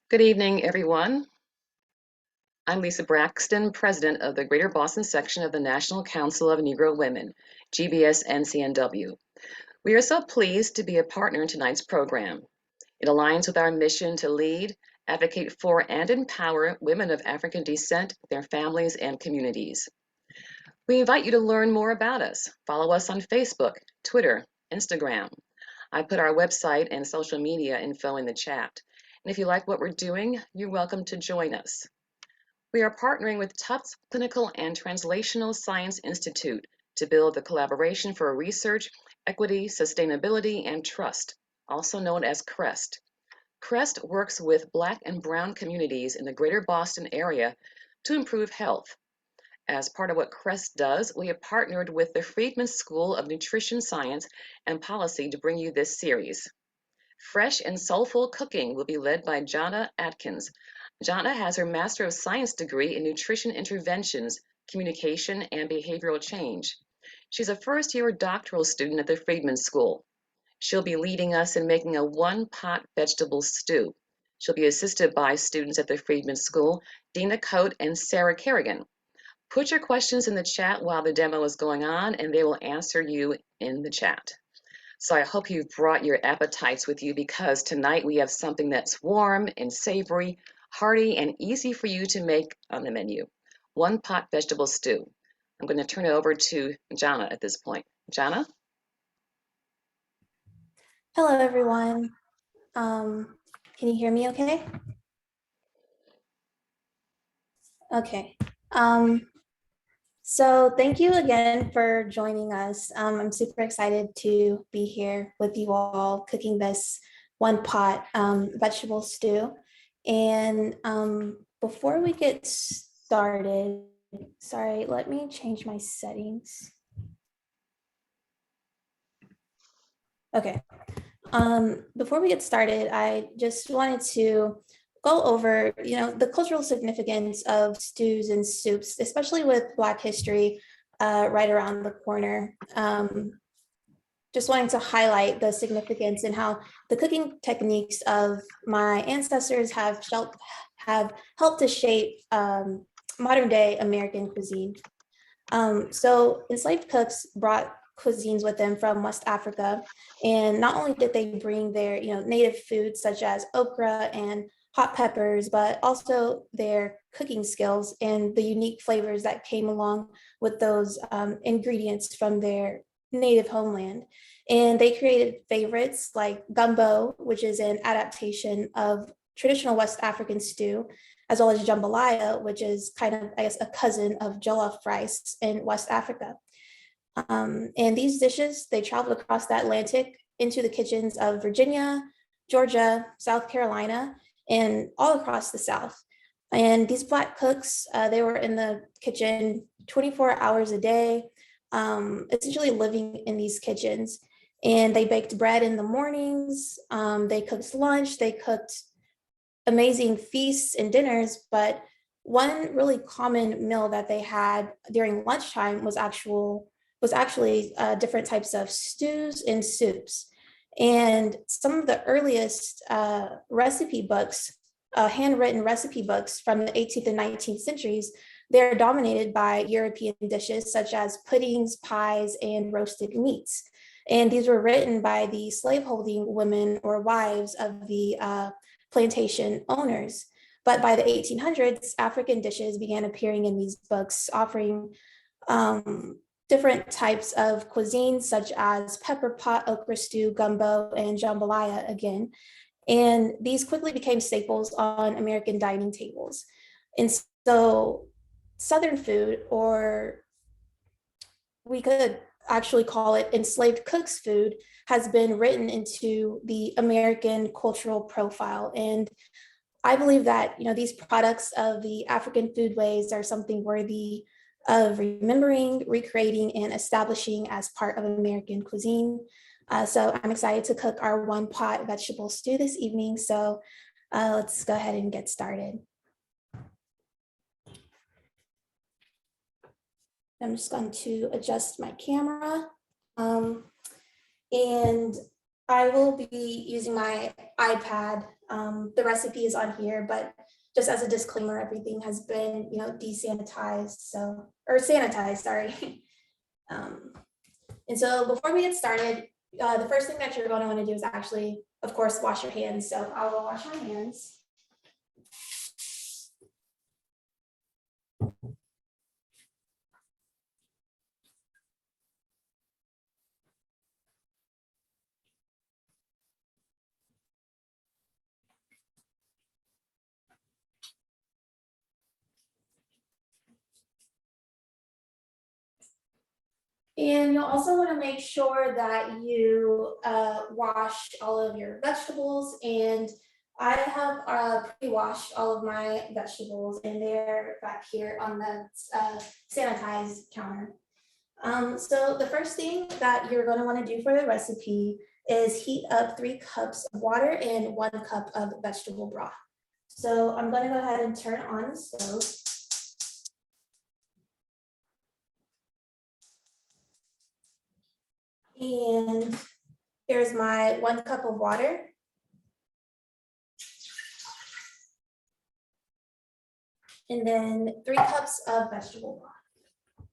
Good evening, everyone. I'm Lisa Braxton, President of the Greater Boston section of the National Council of Negro Women, GBS NCNW. We are so pleased to be a partner in tonight's program. It aligns with our mission to lead, advocate for, and empower women of African descent, their families, and communities. We invite you to learn more about us. Follow us on Facebook, Twitter, Instagram. I put our website and social media info in the chat. And if you like what we're doing, you're welcome to join us. We are partnering with Tufts Clinical and Translational Science Institute to build the Collaboration for Research, Equity, Sustainability, and Trust, also known as CREST. CREST works with Black and Brown communities in the greater Boston area to improve health. As part of what CREST does, we have partnered with the Friedman School of Nutrition Science and Policy to bring you this series. Fresh and Soulful Cooking will be led by Janna Adkins. Janna has her Master of Science degree in Nutrition Interventions, Communication, and Behavioral Change. She's a first-year doctoral student at the Friedman School. She'll be leading us in making a one-pot vegetable stew. She'll be assisted by students at the Friedman School, Dina Coate and Sarah Kerrigan. Put your questions in the chat while the demo is going on, and they will answer you in the chat. So I hope you've brought your appetites with you because tonight we have something that's warm and savory, hearty, and easy for you to make on the menu. One pot vegetable stew. I'm going to turn it over to Janna at this point. Janna? Hello, everyone. Can you hear me okay? Okay. So thank you again for joining us. I'm super excited to be here with you all cooking this one pot vegetable stew. And before we get started, sorry, let me change my settings. Okay. Before we get started, I just wanted to go over, the cultural significance of stews and soups, especially with Black history right around the corner. Just wanting to highlight the significance and how the cooking techniques of my ancestors have helped to shape modern day American cuisine. So enslaved cooks brought cuisines with them from West Africa. And not only did they bring their native foods such as okra and hot peppers, but also their cooking skills and the unique flavors that came along with those ingredients from their native homeland. And they created favorites like gumbo, which is an adaptation of traditional West African stew, as well as jambalaya, which is kind of, I guess, a cousin of jollof rice in West Africa. And these dishes, they traveled across the Atlantic into the kitchens of Virginia, Georgia, South Carolina, and all across the South. And these Black cooks, they were in the kitchen 24 hours a day, essentially living in these kitchens. And they baked bread in the mornings, they cooked lunch, they cooked amazing feasts and dinners, but one really common meal that they had during lunchtime was actually different types of stews and soups. And some of the earliest recipe books, handwritten recipe books from the 18th and 19th centuries, they're dominated by European dishes such as puddings, pies, and roasted meats. And these were written by the slaveholding women or wives of the plantation owners. But by the 1800s, African dishes began appearing in these books, offering different types of cuisines such as pepper pot, okra stew, gumbo, and jambalaya again. And these quickly became staples on American dining tables. And so Southern food, or we could actually call it enslaved cooks food, has been written into the American cultural profile. And I believe that these products of the African foodways are something worthy of remembering, recreating, and establishing as part of American cuisine. So I'm excited to cook our one pot vegetable stew this evening. So let's go ahead and get started. I'm just going to adjust my camera. And I will be using my iPad. The recipe is on here, but just as a disclaimer, everything has been, desanitized, or sanitized, sorry. And so before we get started, the first thing that you're going to want to do is actually, of course, wash your hands. So I will wash my hands. And you'll also want to make sure that you wash all of your vegetables. And I have pre-washed all of my vegetables, and they're back here on the sanitized counter. So the first thing that you're going to want to do for the recipe is heat up 3 cups of water and 1 cup of vegetable broth. So I'm going to go ahead and turn on the stove. And here's my 1 cup of water. And then 3 cups of vegetable broth.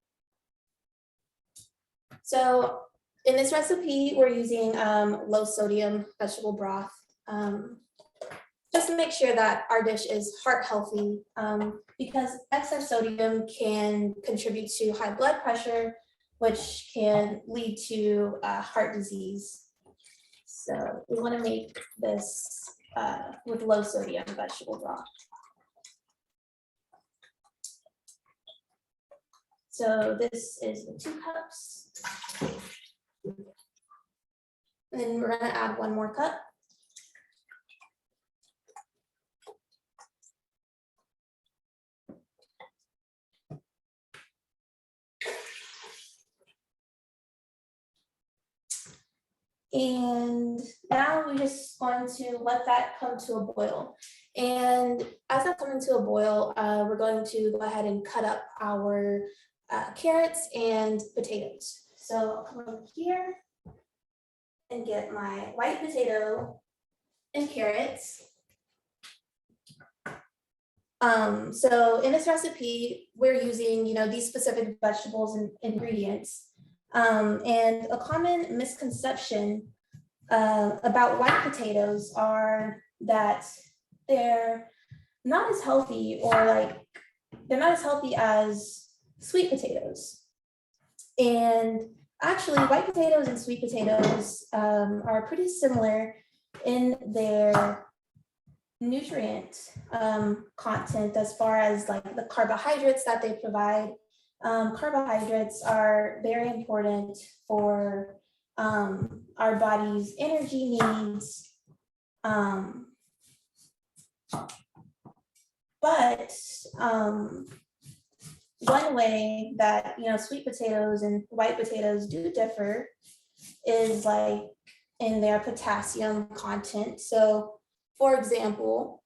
So in this recipe, we're using low sodium vegetable broth. Just to make sure that our dish is heart healthy, because excess sodium can contribute to high blood pressure, which can lead to heart disease. So we want to make this with low sodium vegetable broth. So this is the 2 cups. And then we're going to add 1 more cup. And now we're just going to let that come to a boil. And as that's coming to a boil, we're going to go ahead and cut up our carrots and potatoes. So I'll come over here and get my white potato and carrots. So in this recipe, we're using, these specific vegetables and ingredients. And a common misconception about white potatoes are that they're not as healthy, they're not as healthy as sweet potatoes. And actually, white potatoes and sweet potatoes are pretty similar in their nutrient content as far as like the carbohydrates that they provide. Carbohydrates are very important for our body's energy needs. But one way that sweet potatoes and white potatoes do differ is like in their potassium content. So for example,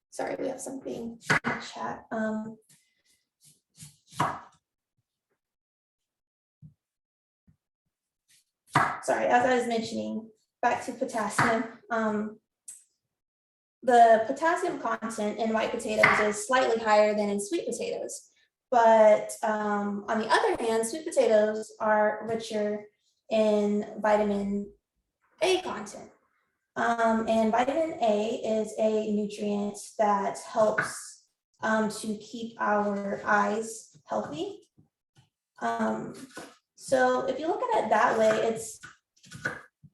sorry, we have something in the chat. Sorry, as I was mentioning, back to potassium. The potassium content in white potatoes is slightly higher than in sweet potatoes. But on the other hand, sweet potatoes are richer in vitamin A content. And vitamin A is a nutrient that helps to keep our eyes healthy. So if you look at it that way, it's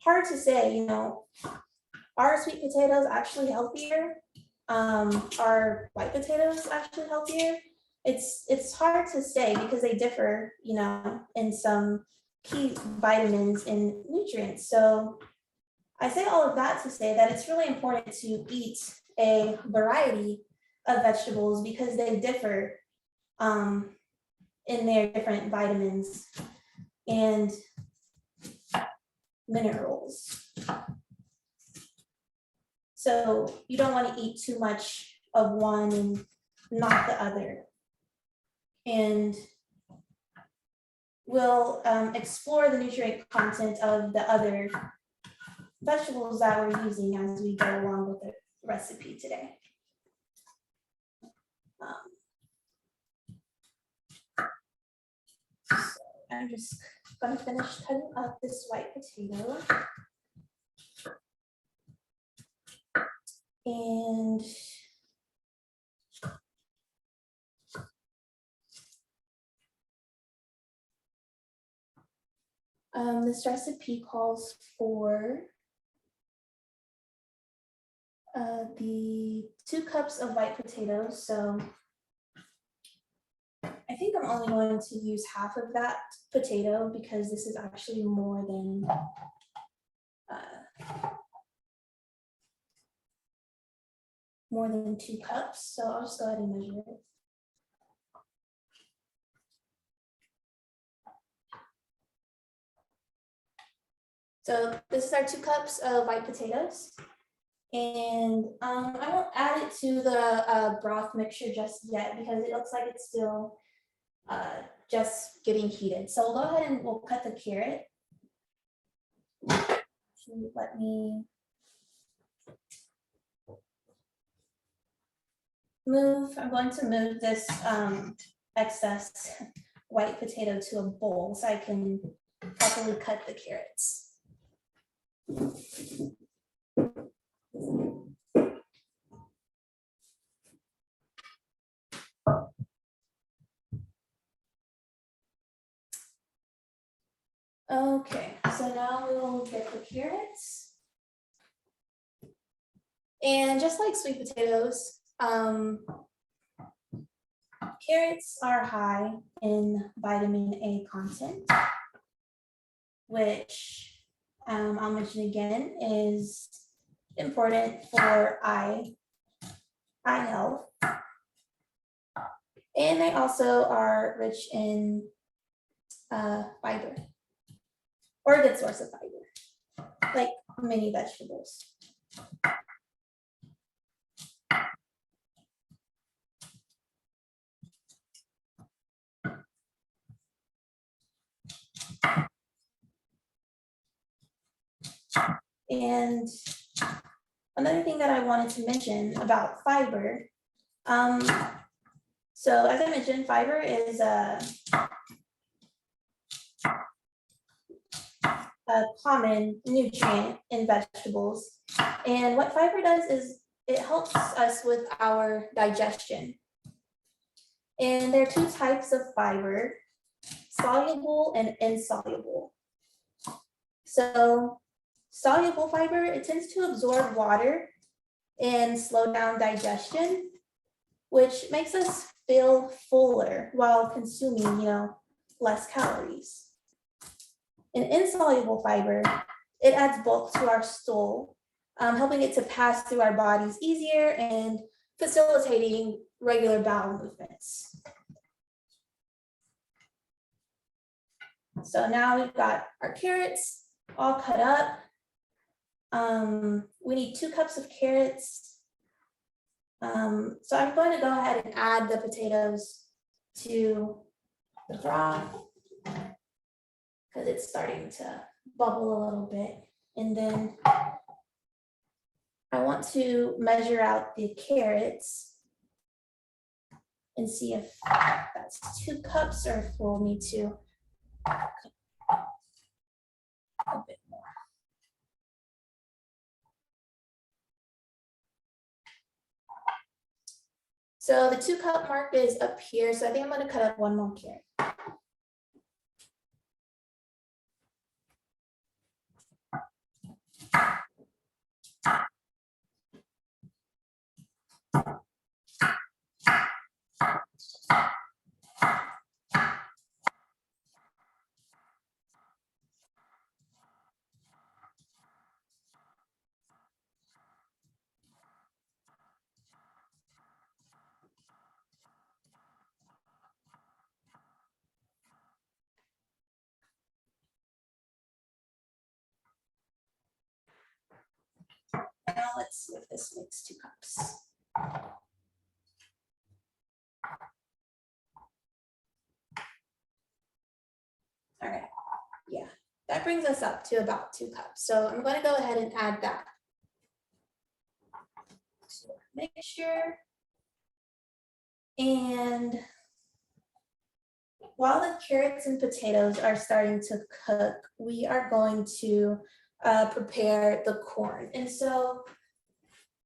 hard to say, are sweet potatoes actually healthier? Are white potatoes actually healthier? It's hard to say because they differ, in some key vitamins and nutrients. So I say all of that to say that it's really important to eat a variety of vegetables because they differ in their different vitamins and minerals. So you don't want to eat too much of one and not the other. And we'll explore the nutrient content of the other vegetables that we're using as we go along with the recipe today. So I'm just going to finish cutting up this white potato. And this recipe calls for the 2 cups of white potatoes. So I think I'm only going to use half of that potato because this is actually more than 2 cups. So I'll just go ahead and measure it. So this is our 2 cups of white potatoes. And I won't add it to the broth mixture just yet because it looks like it's still just getting heated. So we'll go ahead and we'll cut the carrot. Let me move, I'm going to move this excess white potato to a bowl so I can properly cut the carrots. Okay, so now we will get the carrots. And just like sweet potatoes, carrots are high in vitamin A content, which I'll mention again is important for eye health. And they also are rich in fiber, or a good source of fiber, like many vegetables. And another thing that I wanted to mention about fiber, so as I mentioned, fiber is a common nutrient in vegetables. And what fiber does is it helps us with our digestion. And there are 2 types of fiber, soluble and insoluble. So soluble fiber, it tends to absorb water and slow down digestion, which makes us feel fuller while consuming, less calories. An insoluble fiber, it adds bulk to our stool, helping it to pass through our bodies easier and facilitating regular bowel movements. So now we've got our carrots all cut up. We need 2 cups of carrots. So I'm going to go ahead and add the potatoes to the broth because it's starting to bubble a little bit. And then I want to measure out the carrots and see if that's 2 cups or if we'll need to a bit more. So the 2 cup mark is up here. So I think I'm going to cut up 1 more carrot. Now let's see if this makes 2 cups. All right, yeah, that brings us up to about 2 cups. So I'm going to go ahead and add that to our mixture. And while the carrots and potatoes are starting to cook, we are going to prepare the corn. And so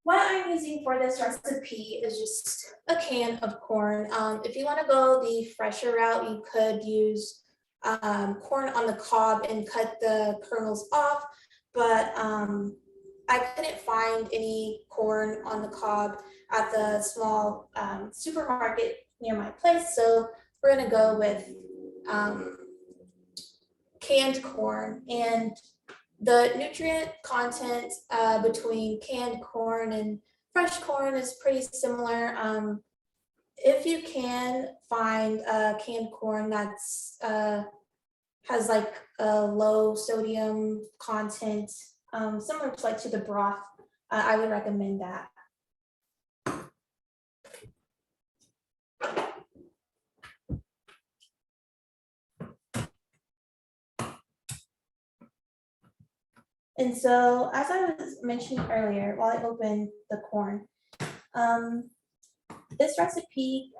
what I'm using for this recipe is just a can of corn. If you want to go the fresher route, you could use corn on the cob and cut the kernels off, but I couldn't find any corn on the cob at the small supermarket near my place, so we're going to go with canned corn. And the nutrient content between canned corn and fresh corn is pretty similar. If you can find canned corn that's has like a low sodium content, similar to like to the broth, I would recommend that. And so, as I was mentioning earlier, while I opened the corn, this recipe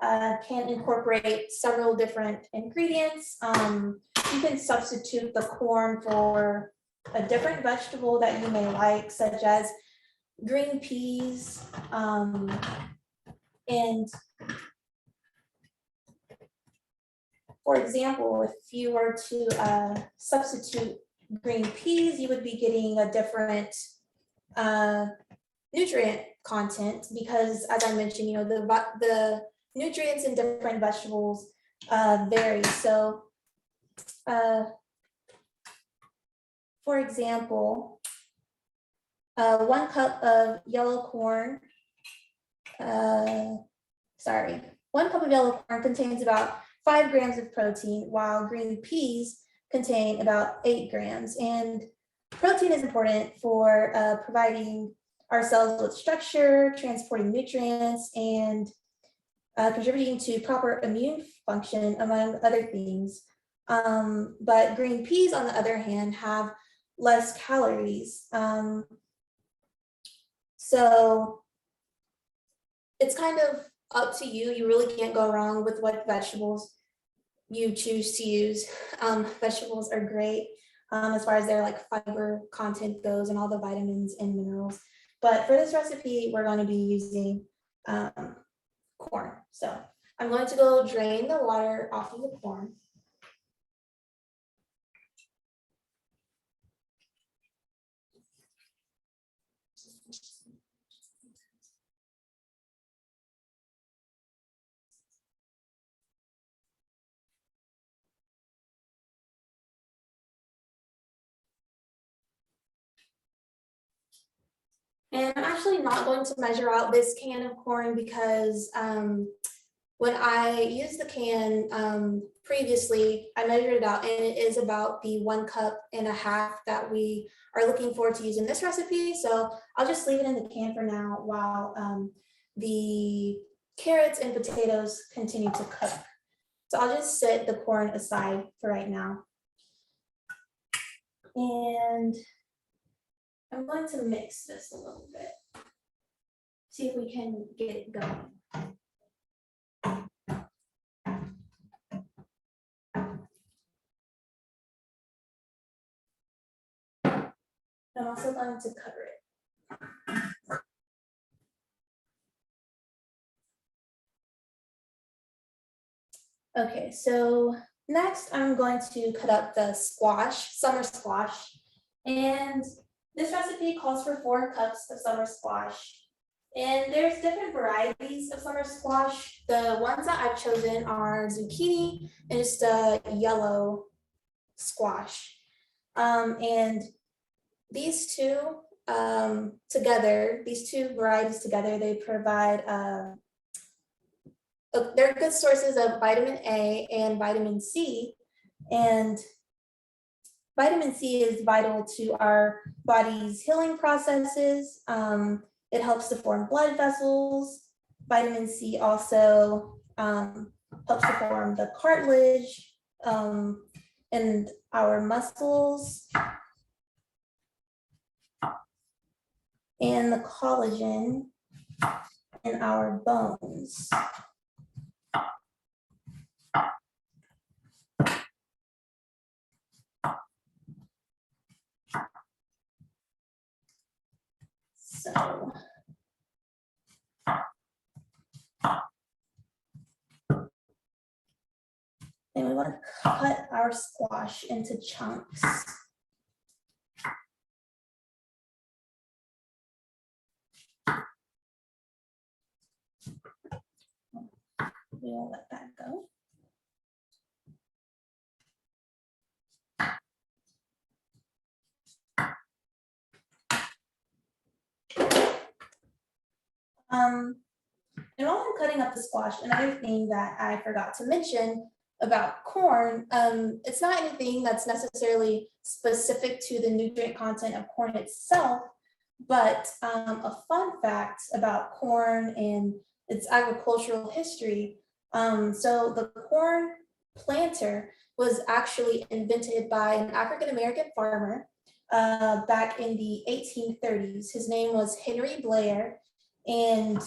can incorporate several different ingredients. You can substitute the corn for a different vegetable that you may like, such as green peas. And for example, if you were to substitute green peas, you would be getting a different nutrient content, because as I mentioned, you know, the nutrients in different vegetables vary. So for example, 1 cup of yellow corn, 1 cup of yellow corn contains about 5 grams of protein, while green peas contain about 8 grams. And protein is important for providing our cells with structure, transporting nutrients, and contributing to proper immune function, among other things. But green peas, on the other hand, have less calories. So it's kind of up to you. You really can't go wrong with what vegetables you choose to use. Vegetables are great as far as their like fiber content goes and all the vitamins and minerals. But for this recipe, we're going to be using corn. So I'm going to go drain the water off of the corn. And I'm actually not going to measure out this can of corn because when I used the can previously, I measured it out and it is about the 1.5 cups that we are looking forward to use in this recipe. So I'll just leave it in the can for now while the carrots and potatoes continue to cook. So I'll just set the corn aside for right now. And I'm going to mix this a little bit. See if we can get it going. I'm also going to cover it. Okay, so next I'm going to cut up the squash, summer squash. And this recipe calls for 4 cups of summer squash. And there's different varieties of summer squash. The ones that I've chosen are zucchini and just a yellow squash. And these two these two varieties together, they provide, they're good sources of vitamin A and vitamin C. And vitamin C is vital to our body's healing processes. It helps to form blood vessels. Vitamin C also helps to form the cartilage. in our muscles and the collagen in our bones. So then we want to cut our squash into chunks. We will let that go. And while I'm cutting up the squash, another thing that I forgot to mention about corn, it's not anything that's necessarily specific to the nutrient content of corn itself, but a fun fact about corn and its agricultural history. So the corn planter was actually invented by an African-American farmer back in the 1830s. His name was Henry Blair, and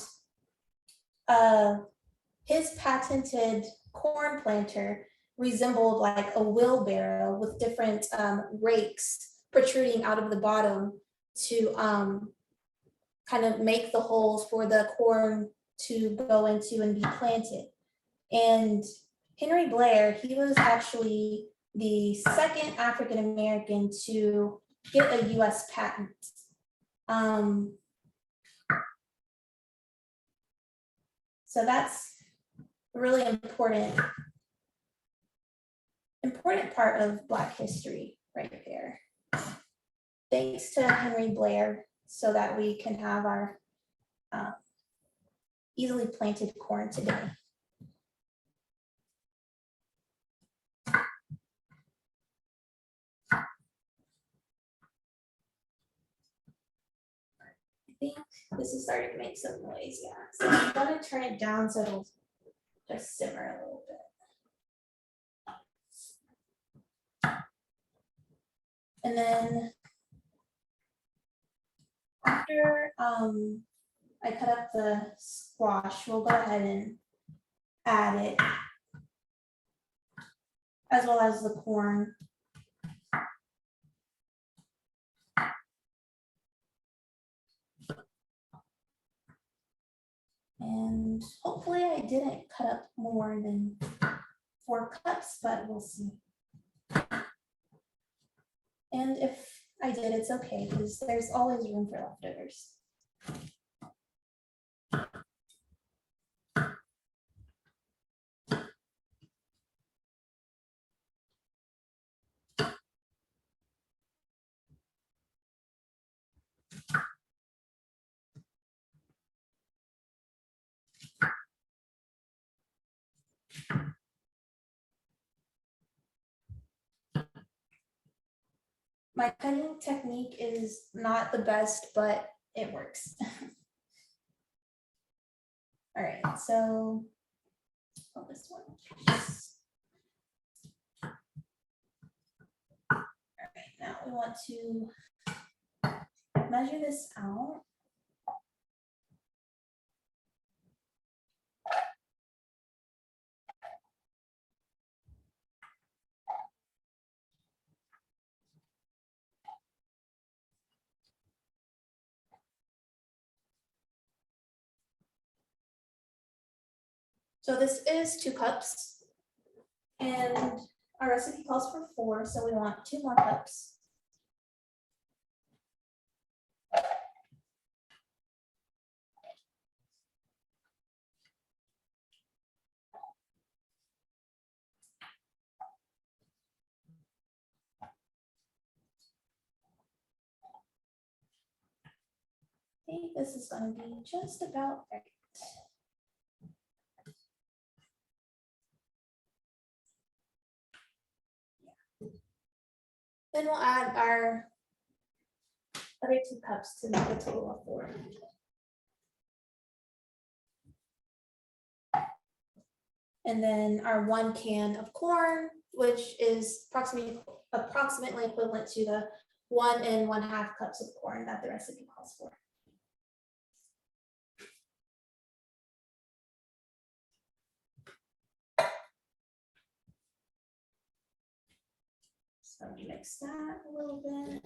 his patented corn planter resembled like a wheelbarrow with different rakes protruding out of the bottom to kind of make the holes for the corn to go into and be planted. And Henry Blair, he was actually the second African-American to get a US patent. So that's a really important part of Black history right there. Thanks to Henry Blair, so that we can have our easily planted corn today. I think this is starting to make some noise, yeah. So I'm gonna turn it down so it'll just simmer a little bit. And then after I cut up the squash, we'll go ahead and add it, as well as the corn. And hopefully I didn't cut up more than 4 cups, but we'll see. And if I did, it's okay, because there's always room for leftovers. My cutting technique is not the best, but it works. All right, so this one. All right, now we want to measure this out. So this is 2 cups, and our recipe calls for 4, so we want 2 more cups. I think this is going to be just about right. Then we'll add our other 2 cups to make a total of 4. And then our 1 can of corn, which is approximately equivalent to the 1 1/2 cups of corn that the recipe calls for. So mix that a little bit.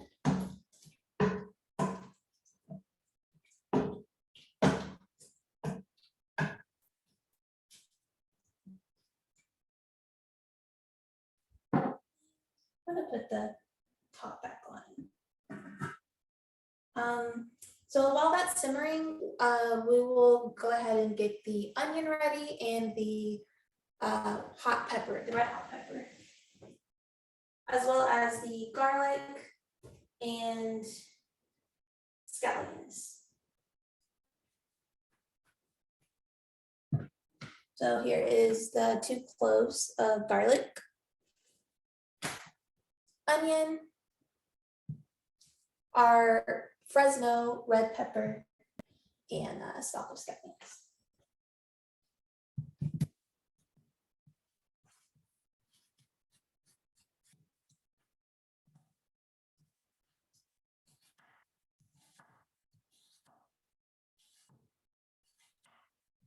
I'm gonna put the top back on. So while that's simmering, we will go ahead and get the onion ready and the hot pepper, the red hot pepper, as well as the garlic and scallions. So here is the 2 cloves of garlic, onion, our Fresno red pepper, and a stalk of scallions.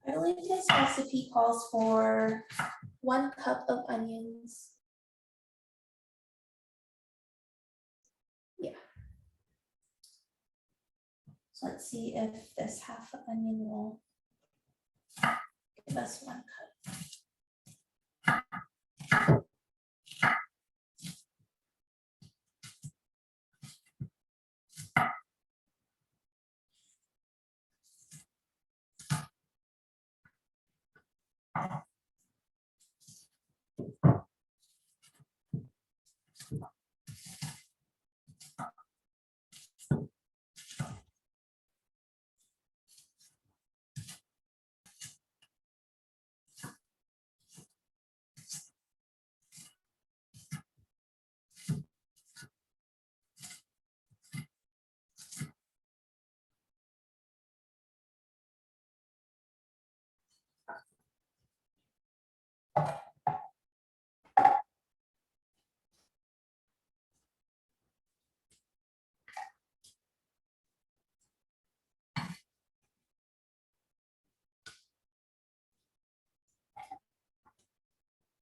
I believe this recipe calls for 1 cup of onions. Yeah. So let's see if this half onion will give us 1 cup.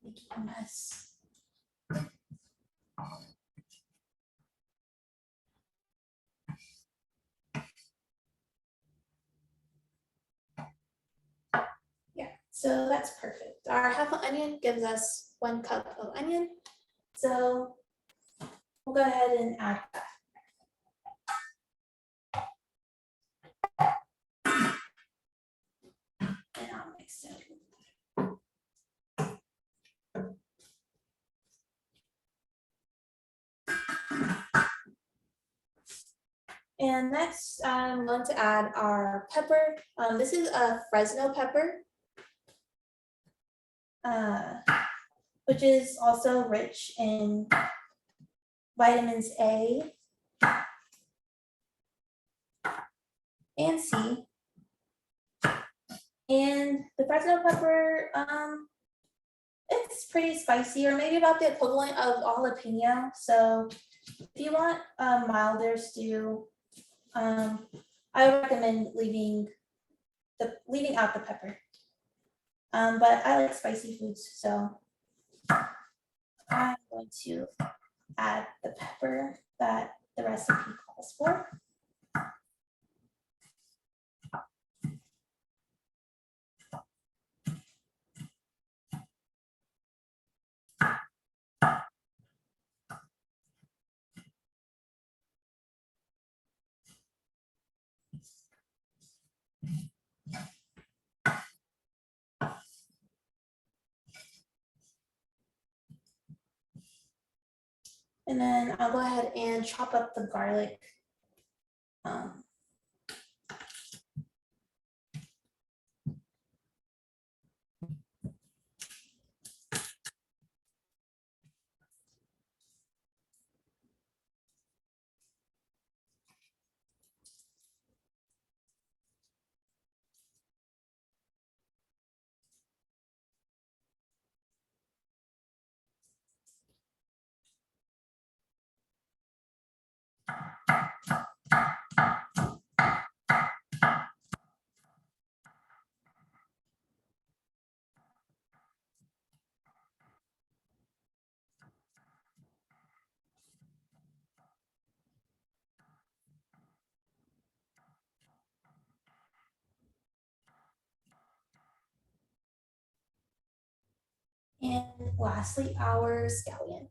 Making a mess. Yeah, so that's perfect. Our half an onion gives us 1 cup of onion. So we'll go ahead and add that. And I'll mix it. And next, I'm going to add our pepper. This is a Fresno pepper, which is also rich in vitamins A and C. And the Fresno pepper, it's pretty spicy, or maybe about the equivalent of a jalapeno. So if you want a milder stew, I would recommend leaving out the pepper. But I like spicy foods, so I'm going to add the pepper that the recipe calls for. And then I'll go ahead and chop up the garlic. lastly, our scallion.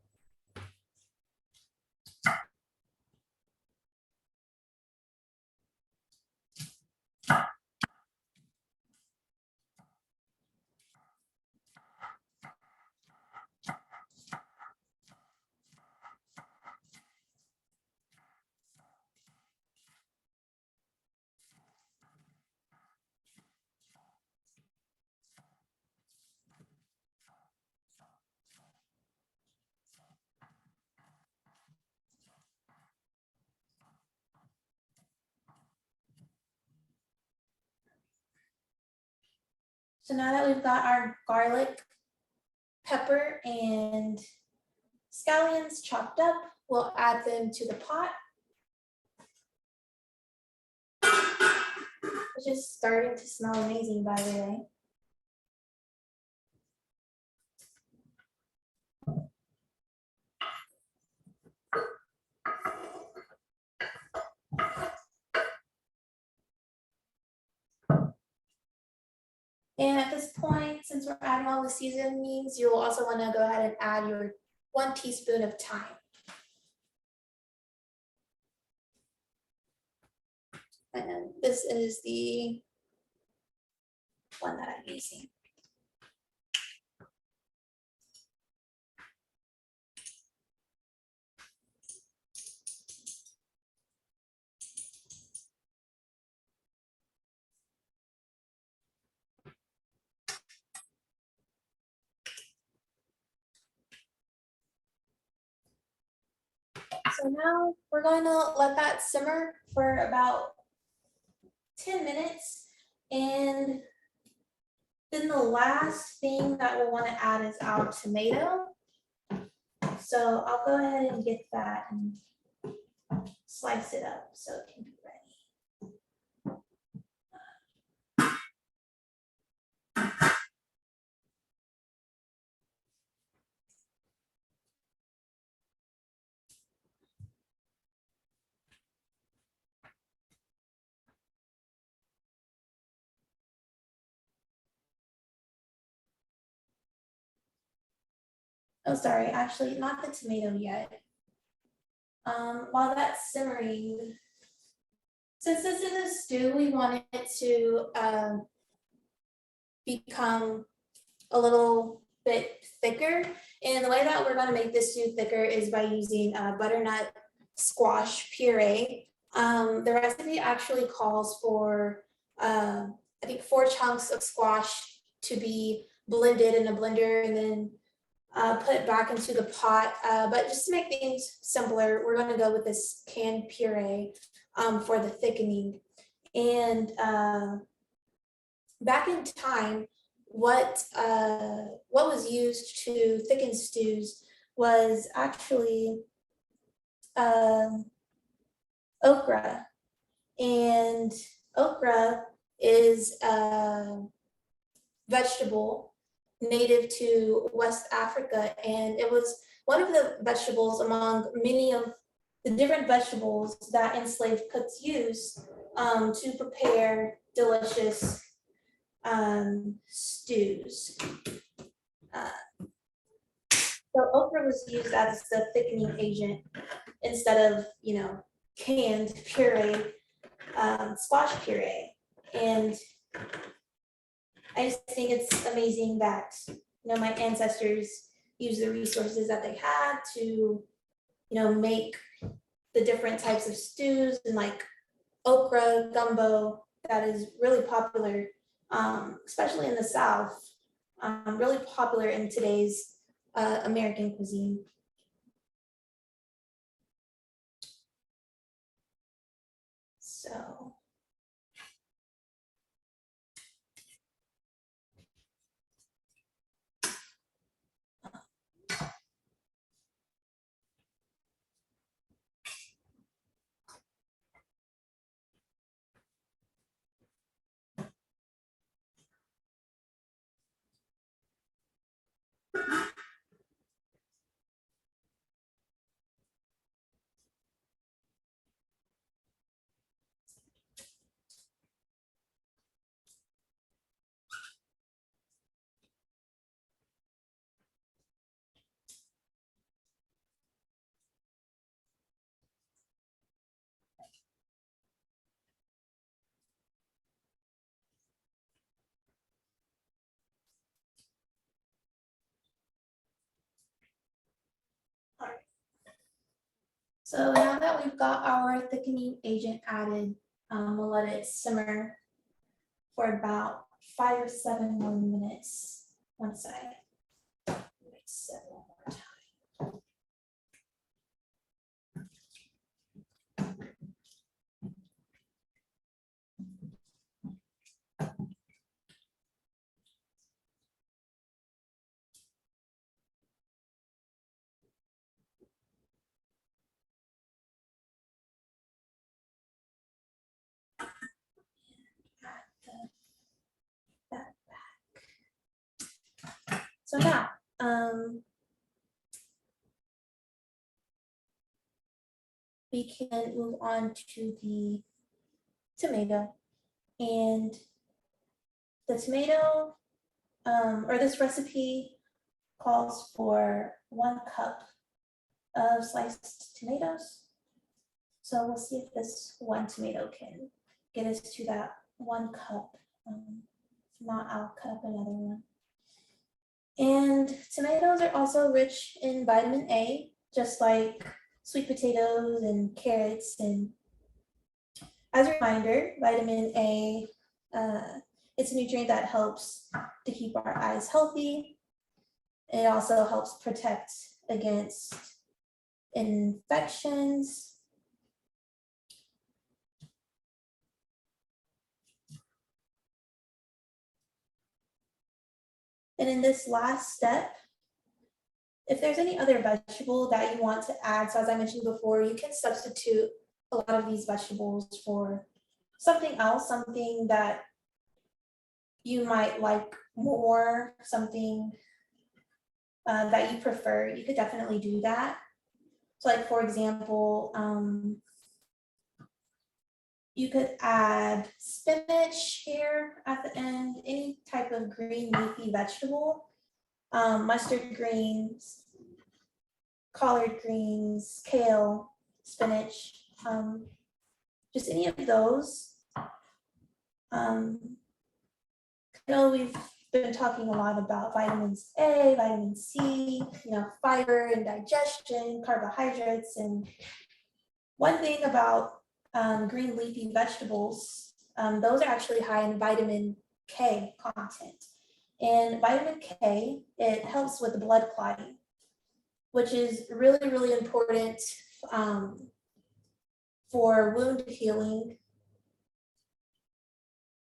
So now that we've got our garlic, pepper, and scallions chopped up, we'll add them to the pot. It's just starting to smell amazing, by the way. And at this point, since we're adding all the seasonings, you'll also want to go ahead and add your 1 teaspoon of thyme. And this is the one that I'm using. So now we're going to let that simmer for about 10 minutes. And then the last thing that we'll want to add is our tomato. So I'll go ahead and get that and slice it up so it can be ready. Oh, sorry, actually not the tomato yet. While that's simmering, since this is a stew, we want it to become a little bit thicker. And the way that we're gonna make this stew thicker is by using butternut squash puree. The recipe actually calls for, I think 4 chunks of squash to be blended in a blender and then put back into the pot. But just to make things simpler, we're gonna go with this canned puree for the thickening. And back in time, what was used to thicken stews was actually okra. And okra is a vegetable native to West Africa, and it was one of the vegetables among many of the different vegetables that enslaved cooks used to prepare delicious stews. So okra was used as the thickening agent instead of, canned puree, squash puree. And I just think it's amazing that, my ancestors used the resources that they had to, make the different types of stews and like okra gumbo that is really popular, especially in the South, really popular in today's American cuisine. So. So now that we've got our thickening agent added, we'll let it simmer for about 5 or 7 more minutes. Once I mix it one more time. That back. So now, we can move on to the tomato. And the tomato, or this recipe calls for 1 cup of sliced tomatoes. So we'll see if this 1 tomato can get us to that 1 cup. If not, I'll cut up another one. And tomatoes are also rich in vitamin A, just like sweet potatoes and carrots. And as a reminder, vitamin A, it's a nutrient that helps to keep our eyes healthy. It also helps protect against infections. And in this last step, if there's any other vegetable that you want to add, so as I mentioned before, you can substitute a lot of these vegetables for something else, something that you might like more, something that you prefer. You could definitely do that. So like, for example, you could add spinach here at the end, any type of green leafy vegetable, mustard greens, collard greens, kale, spinach, just any of those. I know we've been talking a lot about vitamins A, vitamin C, fiber and digestion, carbohydrates, and one thing about green leafy vegetables, those are actually high in vitamin K content. And vitamin K, it helps with blood clotting, which is really, really important for wound healing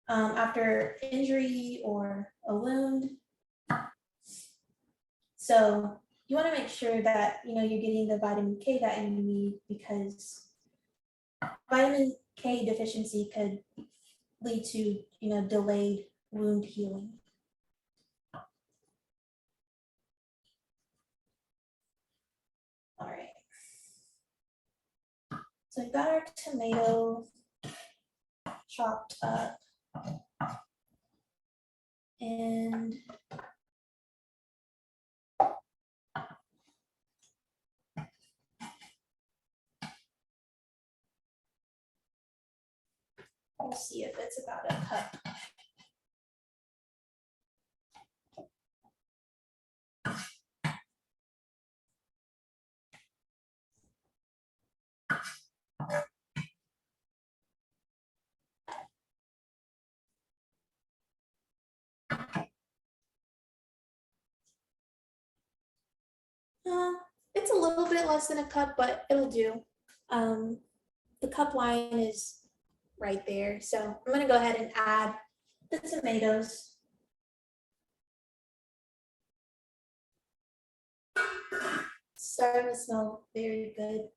after injury or a wound. So you want to make sure that you're getting the vitamin K that you need, because vitamin K deficiency could lead to delayed wound healing. All right. So we've got our tomato chopped up, and we'll see if it's about a cup. It's a little bit less than a cup, but it'll do. The cup line is right there. So I'm gonna go ahead and add the tomatoes. Starting to smell very good.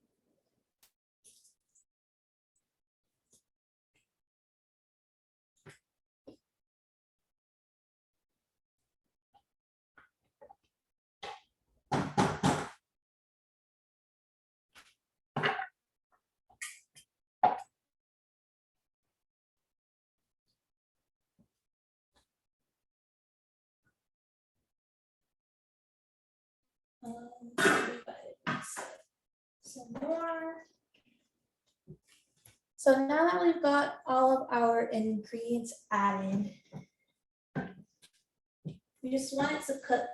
Some more. So now that we've got all of our ingredients added, we just want it to cook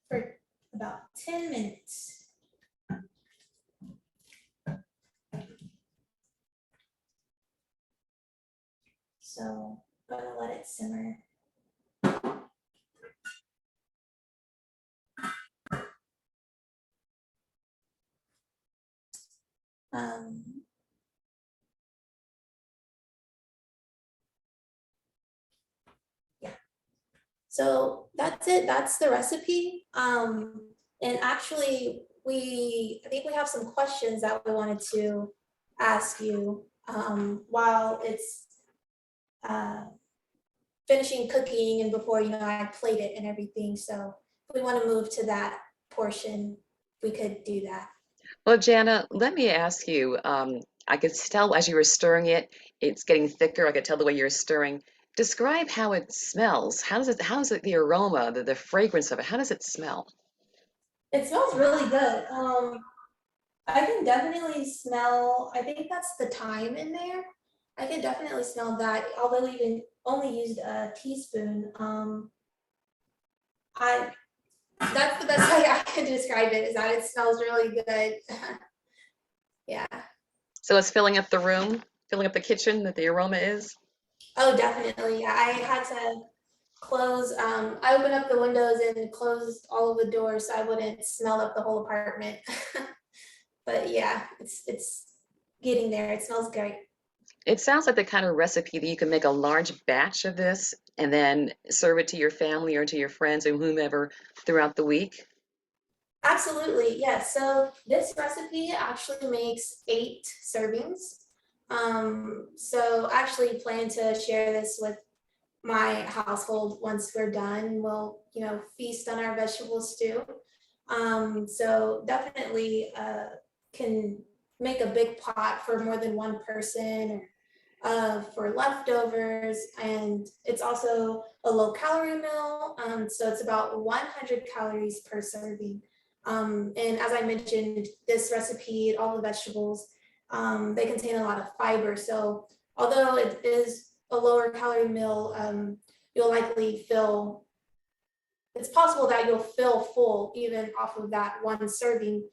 for about 10 minutes. simmer. Um, yeah, so that's it. That's the recipe. And actually, I think we have some questions that we wanted to ask you while it's uh, finishing cooking and before, I plate it and everything. So if we want to move to that portion, we could do that. Well, Janna, let me ask you, I could tell as you were stirring it, it's getting thicker. I could tell the way you're stirring. Describe how it smells. How is it the aroma, the fragrance of it? How does it smell? It smells really good. I can definitely smell, I think that's the thyme in there. I can definitely smell that, although we even only used a teaspoon. I That's the best way I can describe it, is that it smells really good. Yeah. So it's filling up the room, filling up the kitchen that the aroma is? Oh, definitely. I had to I opened up the windows and closed all of the doors so I wouldn't smell up the whole apartment. But yeah, it's getting there. It smells great. It sounds like the kind of recipe that you can make a large batch of this and then serve it to your family or to your friends or whomever throughout the week. Absolutely, yes. So this recipe actually makes 8 servings. So I actually plan to share this with my household once we're done. We'll, feast on our vegetable stew. So definitely can make a big pot for more than one person, or for leftovers. And it's also a low calorie meal. So it's about 100 calories per serving. And as I mentioned, this recipe, all the vegetables, they contain a lot of fiber. So although it is a lower calorie meal, you'll likely feel, it's possible that you'll feel full even off of that one serving,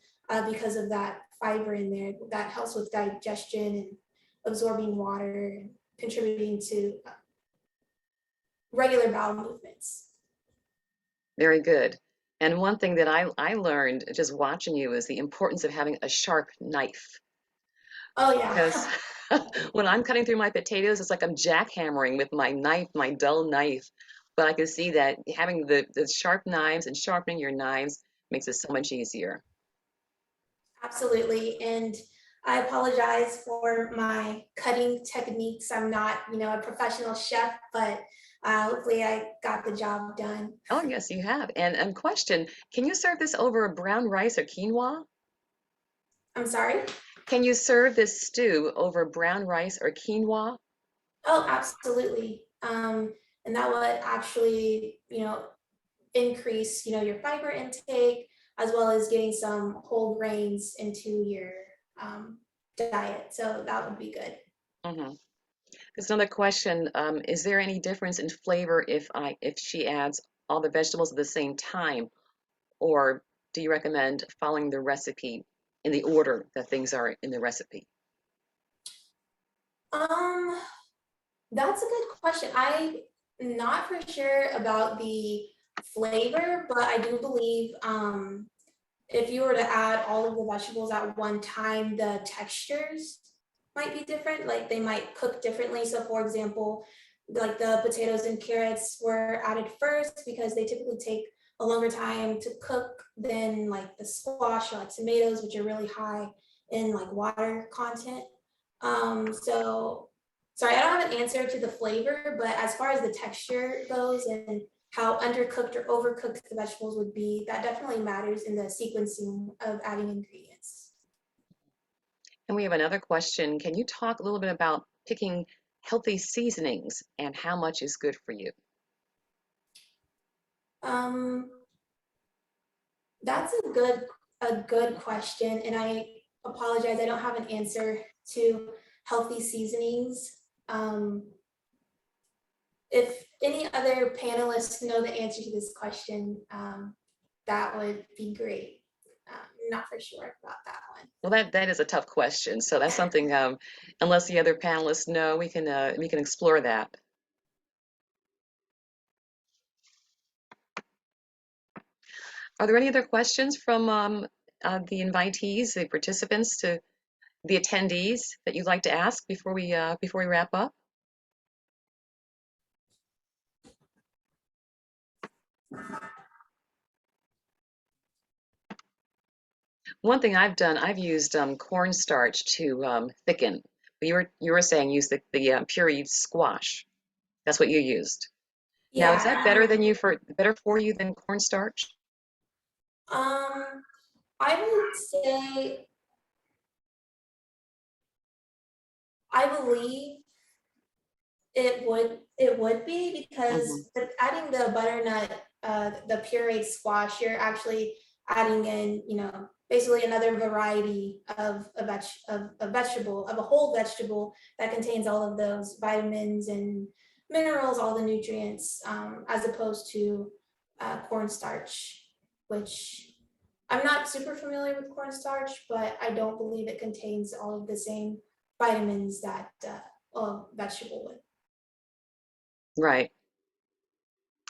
because of that fiber in there that helps with digestion and absorbing water and contributing to regular bowel movements. Very good. And one thing that I learned just watching you is the importance of having a sharp knife. Oh yeah. Because when I'm cutting through my potatoes, it's like I'm jackhammering with my knife, my dull knife. But I can see that having the sharp knives and sharpening your knives makes it so much easier. Absolutely. And I apologize for my cutting techniques. I'm not, a professional chef, but hopefully I got the job done. Oh, yes, you have. And question, can you serve this over brown rice or quinoa? I'm sorry. Can you serve this stew over brown rice or quinoa? Oh, absolutely. And that would actually, increase, your fiber intake, as well as getting some whole grains into your um, diet. So that would be good. Mm-hmm. There's another question. Is there any difference in flavor if she adds all the vegetables at the same time, or do you recommend following the recipe in the order that things are in the recipe? Um, that's a good question. I'm not for sure about the flavor, but I do believe if you were to add all of the vegetables at one time, the textures might be different. Like they might cook differently. So, for example, like the potatoes and carrots were added first because they typically take a longer time to cook than like the squash or like tomatoes, which are really high in like water content. So sorry, I don't have an answer to the flavor, but as far as the texture goes and how undercooked or overcooked the vegetables would be, that definitely matters in the sequencing of adding ingredients. And we have another question. Can you talk a little bit about picking healthy seasonings and how much is good for you? Um, that's a good question, and I apologize, I don't have an answer to healthy seasonings. If any other panelists know the answer to this question, that would be great. I'm not for sure about that one. Well, that is a tough question. So that's something, unless the other panelists know, we can explore that. Are there any other questions from the invitees, the participants, to the attendees that you'd like to ask before we wrap up? One thing I've done, I've used cornstarch to thicken. But you were saying use the pureed squash. That's what you used. Now, is that Yeah. better for you than cornstarch? Um, I would say I believe it would be Hmm. because with adding the butternut, the pureed squash, you're actually adding in, basically another variety of a vegetable, of a whole vegetable that contains all of those vitamins and minerals, all the nutrients, as opposed to cornstarch, which I'm not super familiar with cornstarch, but I don't believe it contains all of the same vitamins that a vegetable would. Right.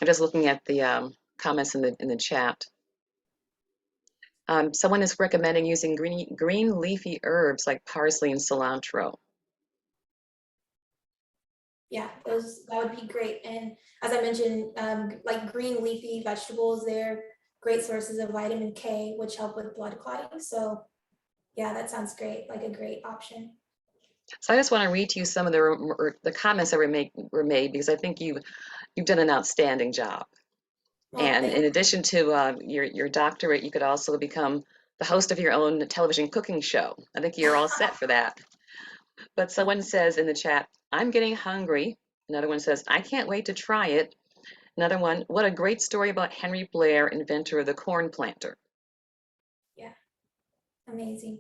I'm just looking at the comments in the chat. Someone is recommending using green leafy herbs like parsley and cilantro. Yeah, that would be great. And as I mentioned, like green leafy vegetables, they're great sources of vitamin K, which help with blood clotting. So yeah, that sounds great, like a great option. So I just want to read to you some of the comments that were made because I think you've done an outstanding job. Well, And in addition to your doctorate, you could also become the host of your own television cooking show. I think you're all set for that. But someone says in the chat, I'm getting hungry. Another one says, I can't wait to try it. Another one, what a great story about Henry Blair, inventor of the corn planter. yeah, amazing.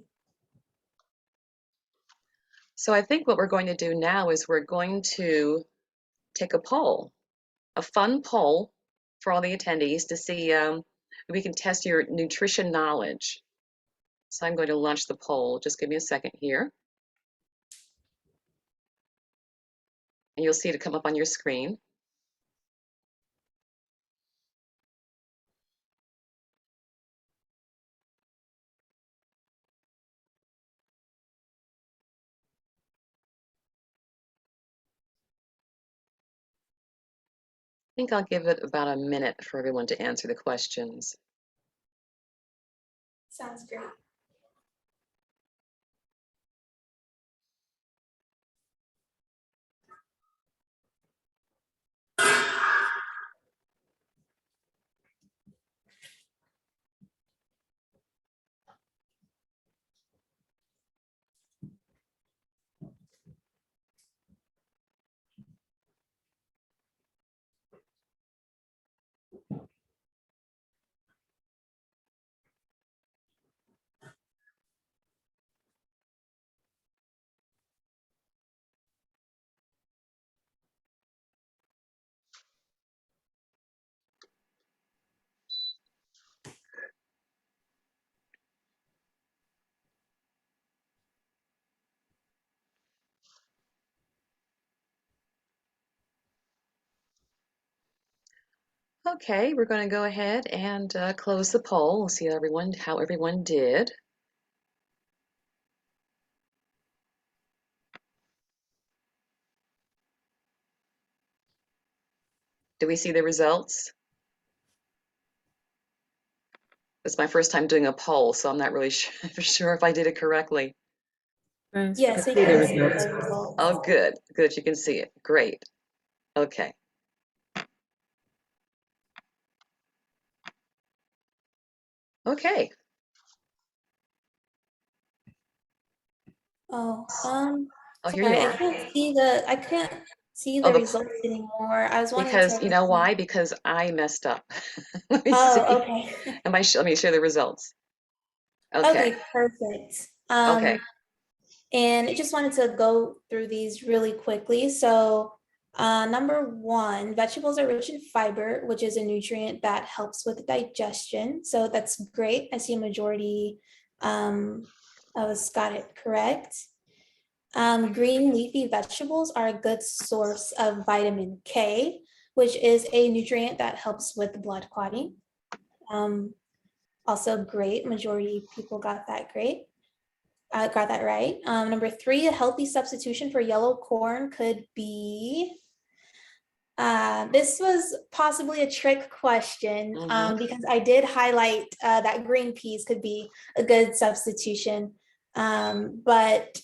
So I think what we're going to do now is we're going to take a poll, a fun poll for all the attendees to see if we can test your nutrition knowledge. So I'm going to launch the poll. Just give me a second here. And you'll see it come up on your screen. I think I'll give it about a minute for everyone to answer the questions. Sounds great. Okay, we're going to go ahead and close the poll. We'll see how everyone did. Do we see the results? It's my first time doing a poll, so I'm not really sure if I did it correctly. Yes, we See the can see results. the results. Oh, good. Good, you can see it. Great. Okay. Okay. Oh, Oh, here you sorry, are. I can't see Oh, the results anymore. I was wanting because to. you know why? Because I messed up. Let me Oh, see. okay. Let me share the results. Okay. Okay, perfect. Okay. And I just wanted to go through these really quickly. So, number one, vegetables are rich in fiber, which is a nutrient that helps with digestion. So that's great. I see a majority of us got it correct. Green leafy vegetables are a good source of vitamin K, which is a nutrient that helps with blood clotting. Um, Also great. Majority of people got that great. Got that right. Number 3, a healthy substitution for yellow corn could be, this was possibly a trick question because I did highlight that green peas could be a good substitution. But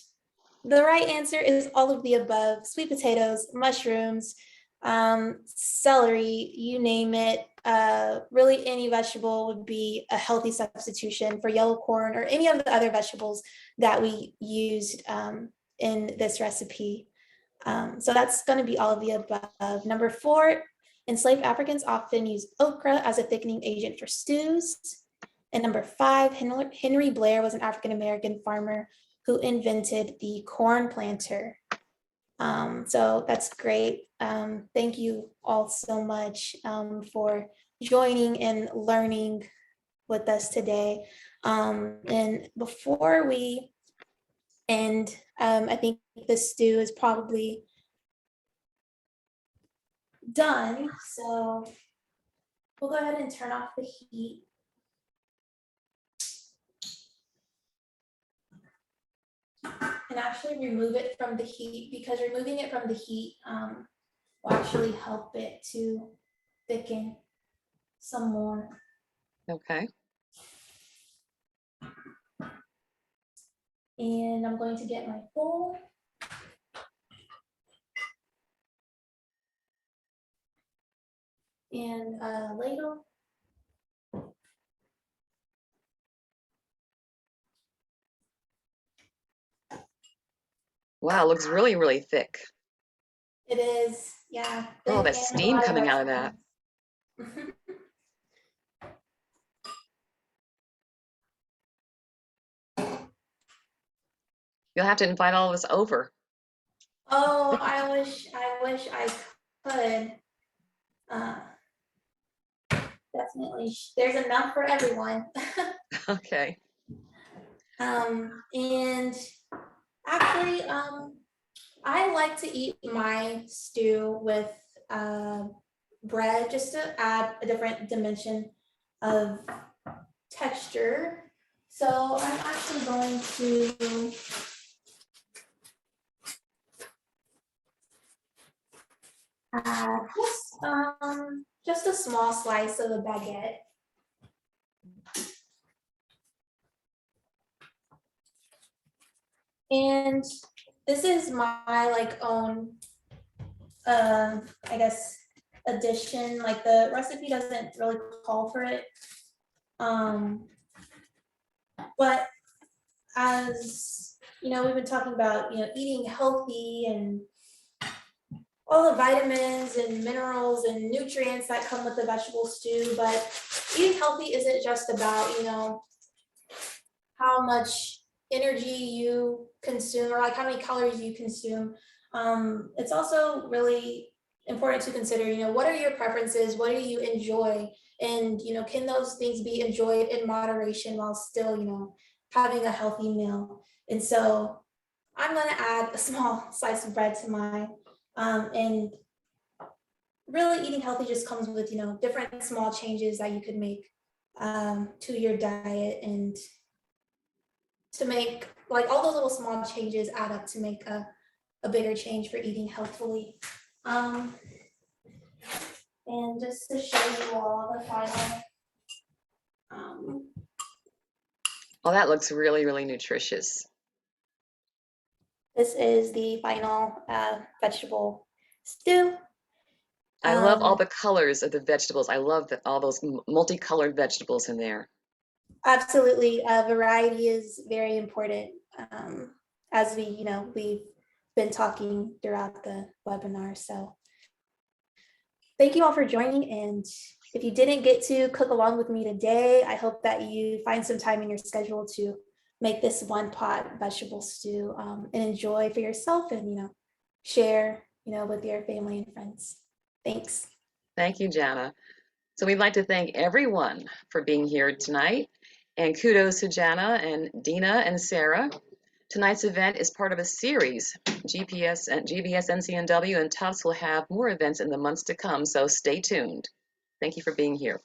the right answer is all of the above: sweet potatoes, mushrooms, celery, you name it. Really any vegetable would be a healthy substitution for yellow corn or any of the other vegetables that we used in this recipe. So that's going to be all of the above. Number 4, enslaved Africans often use okra as a thickening agent for stews. And number 5, Henry Blair was an African-American farmer who invented the corn planter. So that's great. Thank you all so much for joining and learning with us today. And before we end, I think the stew is probably done. So we'll go ahead and turn off the heat. And actually remove it from the heat, because removing it from the heat will actually help it to thicken some more. Okay. And I'm going to get my bowl. And a ladle. Wow, it looks really, really thick. It is, yeah. Oh, that steam coming out of that. You'll have to invite all of us over. Oh, I wish I could. Definitely, there's enough for everyone. Okay. And actually, I like to eat my stew with bread, just to add a different dimension of texture. So I'm actually going to add just a small slice of a baguette. And this is my own, I guess, addition. Like, the recipe doesn't really call for it. But as you know, we've been talking about, eating healthy and all the vitamins and minerals and nutrients that come with the vegetable stew. But eating healthy isn't just about, how much energy you consume or how many calories you consume. It's also really important to consider, what are your preferences? What do you enjoy? And, can those things be enjoyed in moderation while still, having a healthy meal? And so I'm going to add a small slice of bread to mine. And really eating healthy just comes with, different small changes that you could make to your diet, and to make all those little small changes add up to make a bigger change for eating healthfully. And just to show you all the final. Oh, that looks really, really nutritious. This is the final vegetable stew. I love all the colors of the vegetables. I love all those multicolored vegetables in there. Absolutely. Variety is very important. As we've been talking throughout the webinar. So thank you all for joining. And if you didn't get to cook along with me today, I hope that you find some time in your schedule to make this one pot vegetable stew and enjoy for yourself, and, share, with your family and friends. Thanks. Thank you, Janna. So we'd like to thank everyone for being here tonight. And kudos to Janna and Dina and Sarah. Tonight's event is part of a series. GBS, NCNW, and Tufts will have more events in the months to come, so stay tuned. Thank you for being here.